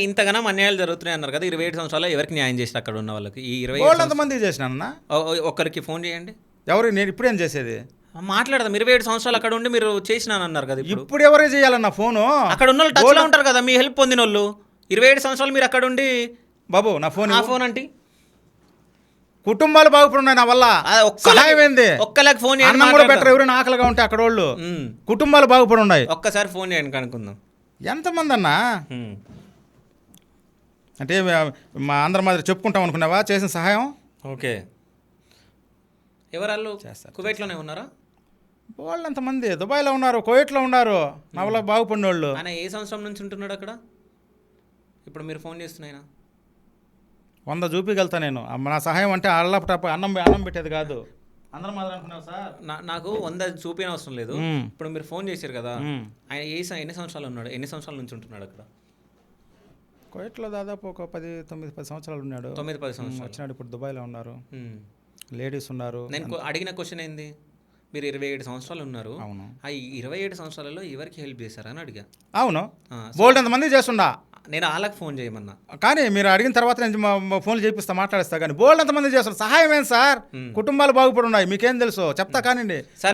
ఇంతగానం అన్యాయాలు జరుగుతున్నాయి అన్నారు కదా, 27 సంవత్సరాలు ఎవరికి న్యాయం చేసిన అక్కడ ఉన్న వాళ్ళకి? ఈ 27 ఎంతమంది చేసినా ఒక్కరికి ఫోన్ చేయండి. ఎవరు? నేను ఇప్పుడేం చేసేది? మాట్లాడదాం. 27 సంవత్సరాలు అక్కడ ఉండి మీరు చేసినానన్నారు కదా, ఇప్పుడు ఎవరే చేయాలన్న ఫోను? అక్కడ ఉన్న వాళ్ళు టచ్లో ఉంటారు కదా, మీ హెల్ప్ పొందిన వాళ్ళు. 27 సంవత్సరాలు మీరు అక్కడ ఉండి బాబు నా ఫోన్ అంటే కుటుంబాలు బాగుపడున్నాయి నా వల్ల. సహాయం ఏంది? ఒక్కలాగా ఫోన్ అన్నం కూడా బెటర్. ఎవరైనా ఆకలిగా ఉంటే అక్కడ వాళ్ళు కుటుంబాలు బాగుపడి ఉన్నాయి. ఒక్కసారి ఫోన్ చేయండి కనుక్కుందాం. ఎంతమంది అన్నా అంటే మా అందరి మాదిరి చెప్పుకుంటాం అనుకున్నావా చేసిన సహాయం? ఓకే, ఎవరు చేస్తారు? కువైట్లోనే ఉన్నారా? వాళ్ళు ఎంతమంది దుబాయ్లో ఉన్నారు, కువైట్లో ఉన్నారు, నా వల్ల బాగుపడిన వాళ్ళు. ఆయన ఏ సంవత్సరం నుంచి ఉంటున్నాడు అక్కడ? ఇప్పుడు మీరు ఫోన్ చేస్తున్నాయినా 100 చూపించగలుగుతా నేను. నా సహాయం అంటే అల్లపటప్ప అన్నం పెట్టేది కాదు. అందరూ మాదిరి అనుకున్నావు సార్. నాకు 100 చూపిన అవసరం లేదు. ఇప్పుడు మీరు ఫోన్ చేశారు కదా, ఆయన ఎన్ని సంవత్సరాలు ఉన్నాడు? ఎన్ని సంవత్సరాల నుంచి ఉంటున్నాడు అక్కడ? కువైట్లో దాదాపు ఒక 9-10 సంవత్సరాలు ఉన్నాడు. 9-10 సంవత్సరాలు వచ్చినాడు. ఇప్పుడు దుబాయ్లో ఉన్నారు, లేడీస్ ఉన్నారు. నేను అడిగిన క్వశ్చన్ ఏంది, మీరు 27 సంవత్సరాలు ఉన్నారు. అవును. ఆ 27 సంవత్సరాలలో ఎవరికి హెల్ప్ చేశారని అడిగా. అవును, బోల్డ్ ఎంతమంది చేస్తుండా. నేను వాళ్ళకి ఫోన్ చేయమన్నా, కానీ మీరు అడిగిన తర్వాత నేను ఫోన్లు చేపిస్తా, మాట్లాడిస్తా. కానీ బోల్డ్ ఎంతమంది చేస్తారు సహాయం ఏంటి సార్? కుటుంబాలు బాగుపడి ఉన్నాయి, మీకేం తెలుసు చెప్తా కానివ్వండి.